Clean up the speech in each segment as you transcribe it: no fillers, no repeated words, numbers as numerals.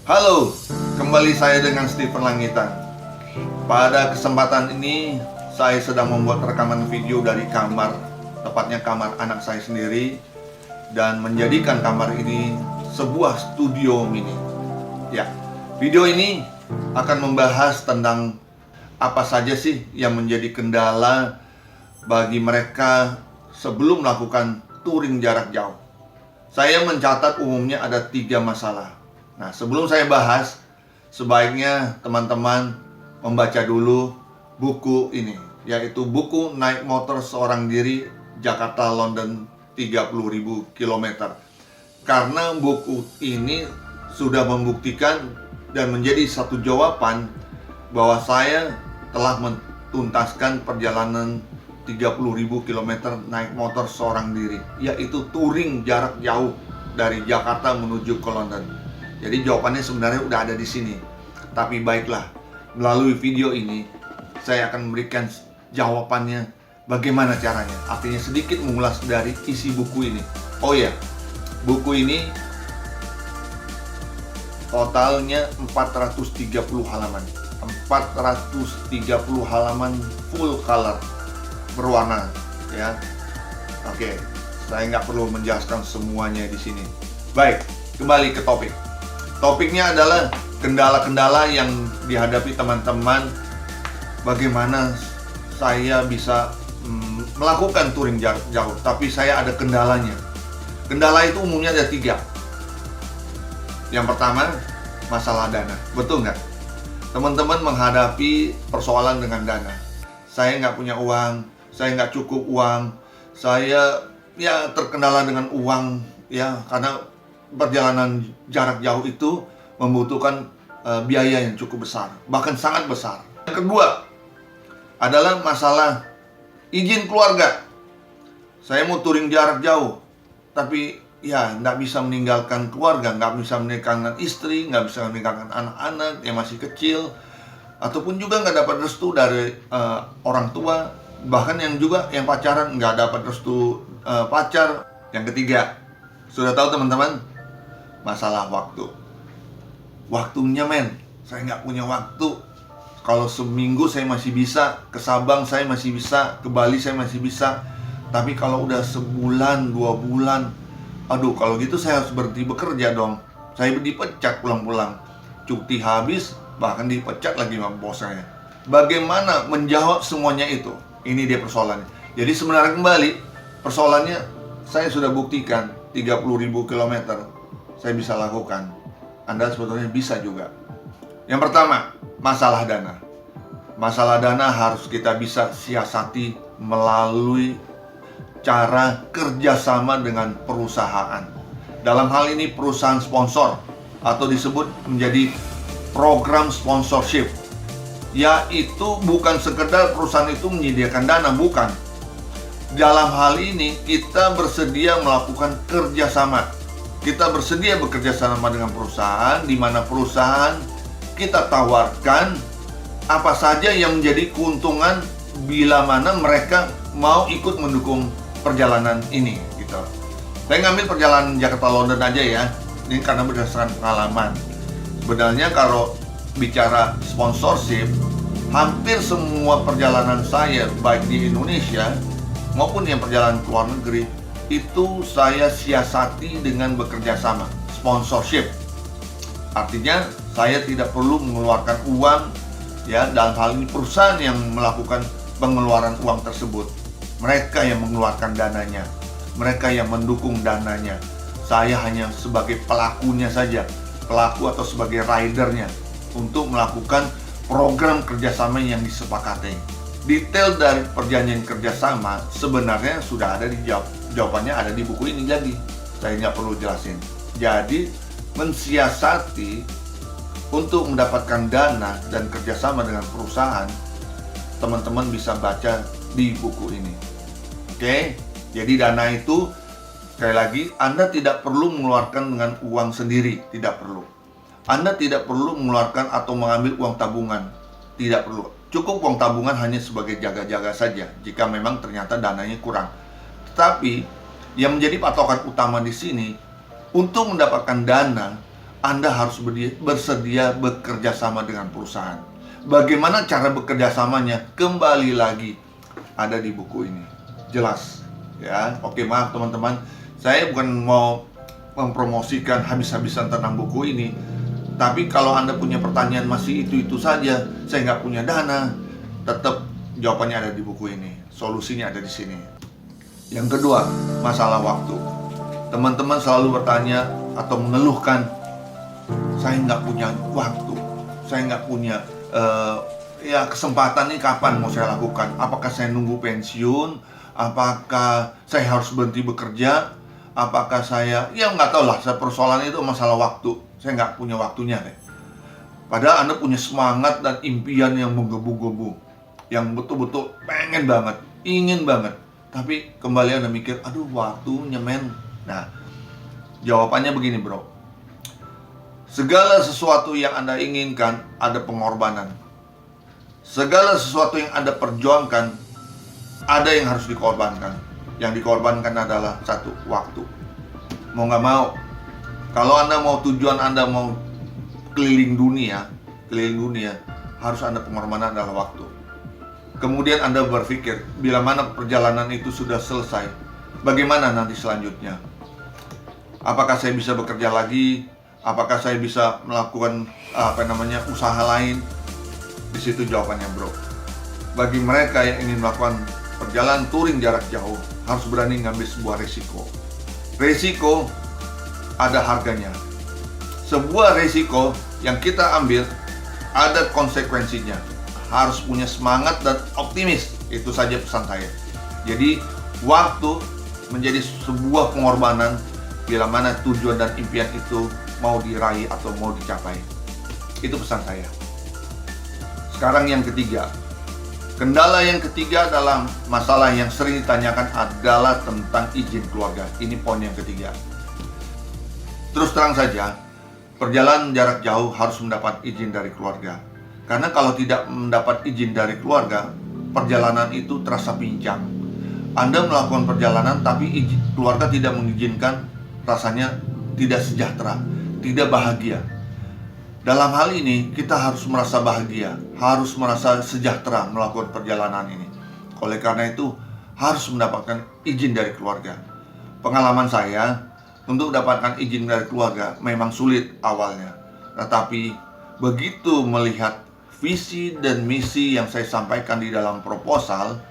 Halo, kembali saya dengan Stephen Langitan. Pada kesempatan ini, saya sedang membuat rekaman video dari kamar, tepatnya kamar anak saya sendiri, dan menjadikan kamar ini sebuah studio mini. Ya, video ini akan membahas tentang apa saja sih yang menjadi kendala bagi mereka sebelum melakukan touring jarak jauh. Saya mencatat umumnya ada 3 masalah. Nah, sebelum saya bahas, sebaiknya teman-teman membaca dulu buku ini, yaitu buku Naik Motor Seorang Diri Jakarta-London 30.000 km. Karena buku ini sudah membuktikan dan menjadi satu jawaban bahwa saya telah mentuntaskan perjalanan 30.000 km naik motor seorang diri, yaitu touring jarak jauh dari Jakarta menuju ke London. Jadi jawabannya sebenarnya udah ada di sini. Tapi baiklah, melalui video ini saya akan memberikan jawabannya bagaimana caranya. Artinya sedikit mengulas dari isi buku ini. Oh ya, buku ini totalnya 430 halaman. 430 halaman full color, berwarna, ya. Oke, saya nggak perlu menjelaskan semuanya di sini. Baik, kembali ke topik. Topiknya adalah kendala-kendala yang dihadapi teman-teman. Bagaimana saya bisa melakukan touring jarak jauh, tapi saya ada kendalanya. Kendala itu umumnya ada 3. Yang pertama, masalah dana. Betul nggak? Teman-teman menghadapi persoalan dengan dana. Saya nggak punya uang, saya nggak cukup uang, saya ya terkendala dengan uang, ya, karena perjalanan jarak jauh itu membutuhkan biaya yang cukup besar, bahkan sangat besar. Yang kedua adalah masalah izin keluarga. Saya mau touring jarak jauh, tapi ya nggak bisa meninggalkan keluarga, nggak bisa meninggalkan istri, nggak bisa meninggalkan anak-anak yang masih kecil, ataupun juga nggak dapat restu dari orang tua, bahkan yang pacaran nggak dapat restu pacar. Yang ketiga, sudah tahu teman-teman, masalah waktu. Waktunya saya nggak punya waktu. Kalau seminggu saya masih bisa, ke Sabang saya masih bisa, ke Bali saya masih bisa. Tapi kalau udah sebulan, 2 bulan, aduh, kalau gitu saya harus berhenti bekerja dong. Saya dipecat pulang-pulang. Cuti habis, bahkan dipecat lagi sama bos saya. Bagaimana menjawab semuanya itu? Ini dia persoalannya. Jadi sebenarnya kembali, persoalannya saya sudah buktikan 30.000 km saya bisa lakukan. Anda sebetulnya bisa juga. Yang pertama, masalah dana. Masalah dana harus kita bisa siasati melalui cara kerjasama dengan perusahaan. Dalam hal ini perusahaan sponsor, atau disebut menjadi program sponsorship. Yaitu bukan sekedar perusahaan itu menyediakan dana, bukan. Dalam hal ini kita bersedia melakukan kerjasama. Kita bersedia bekerja sama dengan perusahaan, di mana perusahaan kita tawarkan apa saja yang menjadi keuntungan bila mana mereka mau ikut mendukung perjalanan ini, gitu. Saya ngambil perjalanan Jakarta London aja ya, ini karena berdasarkan pengalaman. Sebenarnya kalau bicara sponsorship, hampir semua perjalanan saya, baik di Indonesia maupun yang perjalanan ke luar negeri, itu saya siasati dengan bekerja sama, sponsorship. Artinya saya tidak perlu mengeluarkan uang, ya, dalam hal ini perusahaan yang melakukan pengeluaran uang tersebut. Mereka yang mengeluarkan dananya, mereka yang mendukung dananya. Saya hanya sebagai pelakunya saja, pelaku atau sebagai ridernya untuk melakukan program kerjasama yang disepakati. Detail dari perjanjian kerjasama sebenarnya sudah ada di jawabannya ada di buku ini, jadi saya nggak perlu jelasin. Jadi mensiasati untuk mendapatkan dana dan kerjasama dengan perusahaan, teman-teman bisa baca di buku ini. Oke, jadi dana itu sekali lagi Anda tidak perlu mengeluarkan dengan uang sendiri, tidak perlu. Anda tidak perlu mengeluarkan atau mengambil uang tabungan, tidak perlu. Cukup uang tabungan hanya sebagai jaga-jaga saja jika memang ternyata dananya kurang. Tetapi yang menjadi patokan utama di sini, untuk mendapatkan dana, Anda harus bersedia bekerja sama dengan perusahaan. Bagaimana cara bekerja samanya? Kembali lagi ada di buku ini. Jelas, ya. Oke, maaf teman-teman. Saya bukan mau mempromosikan habis-habisan tentang buku ini. Tapi kalau Anda punya pertanyaan masih itu-itu saja, saya nggak punya dana, tetap jawabannya ada di buku ini. Solusinya ada di sini. Yang kedua, masalah waktu. Teman-teman selalu bertanya atau mengeluhkan, saya nggak punya waktu, saya nggak punya kesempatan ini kapan mau saya lakukan? Apakah saya nunggu pensiun? Apakah saya harus berhenti bekerja? Apakah saya, nggak tahu lah, persoalan itu masalah waktu. Saya nggak punya waktunya deh. Padahal Anda punya semangat dan impian yang menggebu-gebu, yang betul-betul pengen banget, ingin banget. Tapi kembali Anda mikir, aduh waktunya men. Nah, jawabannya begini bro. Segala sesuatu yang Anda inginkan ada pengorbanan. Segala sesuatu yang Anda perjuangkan ada yang harus dikorbankan. Yang dikorbankan adalah satu, waktu. Mau nggak mau, kalau Anda mau tujuan Anda mau keliling dunia, harus Anda pengorbanan adalah waktu. Kemudian Anda berpikir, bila mana perjalanan itu sudah selesai, bagaimana nanti selanjutnya? Apakah saya bisa bekerja lagi? Apakah saya bisa melakukan usaha lain? Di situ jawabannya bro. Bagi mereka yang ingin melakukan perjalanan touring jarak jauh, harus berani ngambil sebuah resiko. Resiko ada harganya. Sebuah resiko yang kita ambil ada konsekuensinya. Harus punya semangat dan optimis. Itu saja pesan saya. Jadi waktu menjadi sebuah pengorbanan bila mana tujuan dan impian itu mau diraih atau mau dicapai. Itu pesan saya. Sekarang yang ketiga. Kendala yang ketiga adalah masalah yang sering ditanyakan adalah tentang izin keluarga. Ini poin yang ketiga. Terus terang saja, perjalanan jarak jauh harus mendapat izin dari keluarga. Karena kalau tidak mendapat izin dari keluarga, perjalanan itu terasa pincang. Anda melakukan perjalanan tapi keluarga tidak mengizinkan, rasanya tidak sejahtera, tidak bahagia. Dalam hal ini kita harus merasa bahagia, harus merasa sejahtera melakukan perjalanan ini. Oleh karena itu harus mendapatkan izin dari keluarga. Pengalaman saya untuk mendapatkan izin dari keluarga memang sulit awalnya. Tetapi begitu melihat visi dan misi yang saya sampaikan di dalam proposal,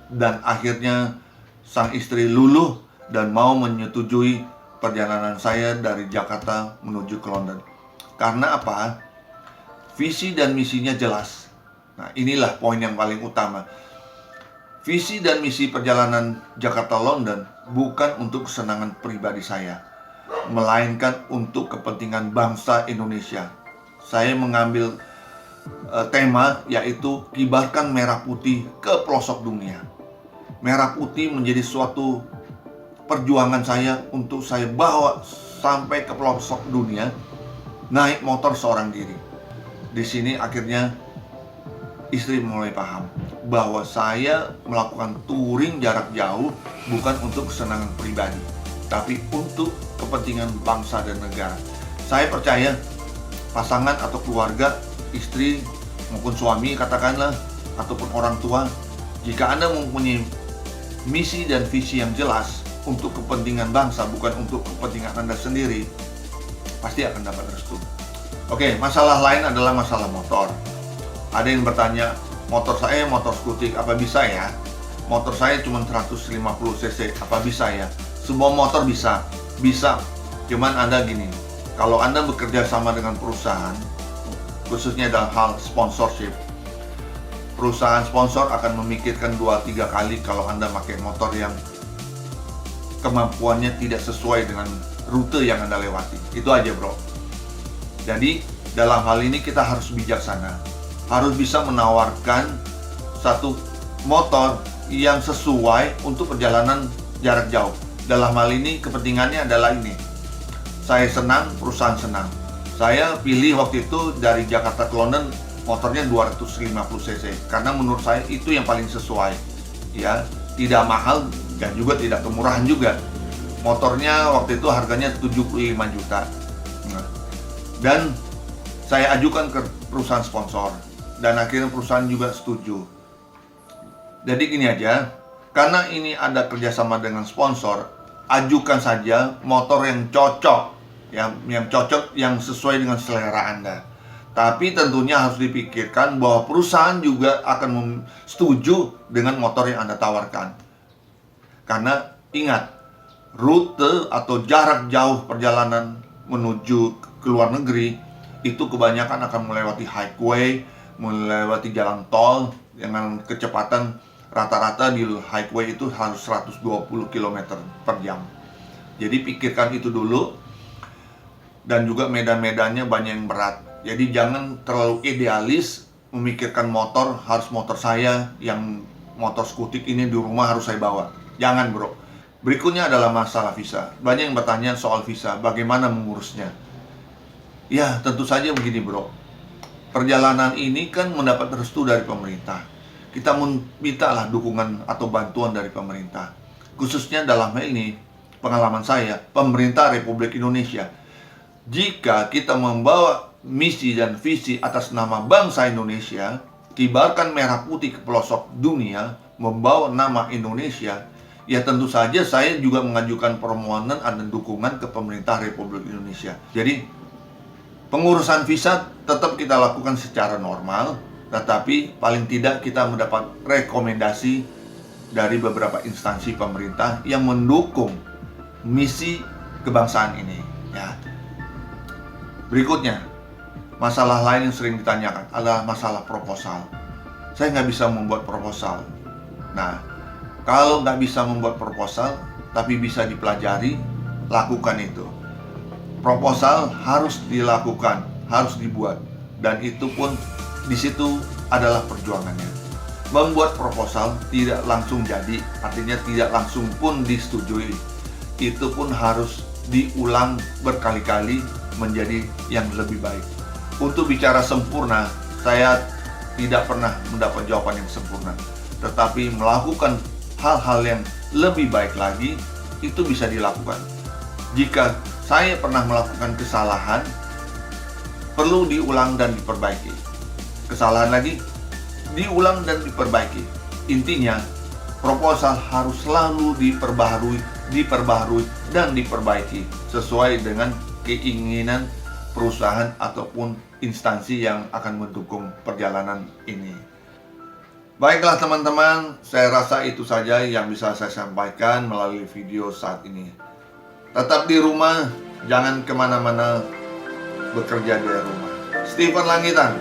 dan akhirnya sang istri luluh dan mau menyetujui perjalanan saya dari Jakarta menuju ke London. Karena apa? Visi dan misinya jelas. Nah, inilah poin yang paling utama. Visi dan misi perjalanan Jakarta-London bukan untuk kesenangan pribadi saya, melainkan untuk kepentingan bangsa Indonesia. Saya mengambil tema yaitu kibarkan merah putih ke pelosok dunia. Merah putih menjadi suatu perjuangan saya untuk saya bawa sampai ke pelosok dunia, naik motor seorang diri. Di sini akhirnya istri mulai paham bahwa saya melakukan touring jarak jauh bukan untuk kesenangan pribadi, tapi untuk kepentingan bangsa dan negara. Saya percaya pasangan atau keluarga, istri maupun suami katakanlah, ataupun orang tua, jika Anda mempunyai misi dan visi yang jelas untuk kepentingan bangsa, bukan untuk kepentingan Anda sendiri, pasti akan dapat restu. Oke, masalah lain adalah masalah motor. Ada yang bertanya, motor saya motor skutik, apa bisa ya? Motor saya cuma 150 cc, apa bisa ya? Semua motor bisa. Bisa. Cuman Anda gini, kalau Anda bekerja sama dengan perusahaan, khususnya dalam hal sponsorship, perusahaan sponsor akan memikirkan 2-3 kali kalau Anda pakai motor yang kemampuannya tidak sesuai dengan rute yang Anda lewati. Itu aja bro. Jadi dalam hal ini kita harus bijaksana, harus bisa menawarkan satu motor yang sesuai untuk perjalanan jarak jauh. Dalam hal ini kepentingannya adalah ini, saya senang, perusahaan senang. Saya pilih waktu itu dari Jakarta ke London motornya 250 cc karena menurut saya itu yang paling sesuai. Ya, tidak mahal dan juga tidak kemurahan juga. Motornya waktu itu harganya 75 juta. Nah, Dan saya ajukan ke perusahaan sponsor, dan akhirnya perusahaan juga setuju. Jadi gini aja, karena ini ada kerjasama dengan sponsor, ajukan saja motor yang cocok, yang sesuai dengan selera Anda. Tapi tentunya harus dipikirkan bahwa perusahaan juga akan setuju dengan motor yang Anda tawarkan. Karena ingat, rute atau jarak jauh perjalanan menuju ke luar negeri itu kebanyakan akan melewati highway, melewati jalan tol dengan kecepatan rata-rata di highway itu harus 120 km per jam. Jadi pikirkan itu dulu. Dan juga medan-medannya banyak yang berat. Jadi jangan terlalu idealis memikirkan motor, harus motor saya yang motor skutik ini di rumah harus saya bawa. Jangan bro. Berikutnya adalah masalah visa. Banyak yang bertanya soal visa, bagaimana mengurusnya. Ya tentu saja begini bro, perjalanan ini kan mendapat restu dari pemerintah. Kita mintalah dukungan atau bantuan dari pemerintah. Khususnya dalam hal ini, pengalaman saya, pemerintah Republik Indonesia. Jika kita membawa misi dan visi atas nama bangsa Indonesia, kibarkan merah putih ke pelosok dunia, membawa nama Indonesia, ya tentu saja saya juga mengajukan permohonan dan dukungan ke pemerintah Republik Indonesia. Jadi pengurusan visa tetap kita lakukan secara normal, tetapi paling tidak kita mendapat rekomendasi dari beberapa instansi pemerintah yang mendukung misi kebangsaan ini. Ya. Berikutnya, masalah lain yang sering ditanyakan adalah masalah proposal. Saya nggak bisa membuat proposal. Nah, kalau nggak bisa membuat proposal, tapi bisa dipelajari, lakukan itu. Proposal harus dilakukan, harus dibuat, dan itu pun di situ adalah perjuangannya. Membuat proposal tidak langsung jadi, artinya tidak langsung pun disetujui. Itu pun harus diulang berkali-kali menjadi yang lebih baik. Untuk bicara sempurna, saya tidak pernah mendapat jawaban yang sempurna. Tetapi melakukan hal-hal yang lebih baik lagi, itu bisa dilakukan. Jika saya pernah melakukan kesalahan, perlu diulang dan diperbaiki. Kesalahan lagi, diulang dan diperbaiki. Intinya, proposal harus selalu diperbaharui dan diperbaiki sesuai dengan keinginan perusahaan ataupun instansi yang akan mendukung perjalanan ini. Baiklah teman-teman, saya rasa itu saja yang bisa saya sampaikan melalui video saat ini. Tetap di rumah, jangan kemana-mana, bekerja dari rumah. Stephen Langitan,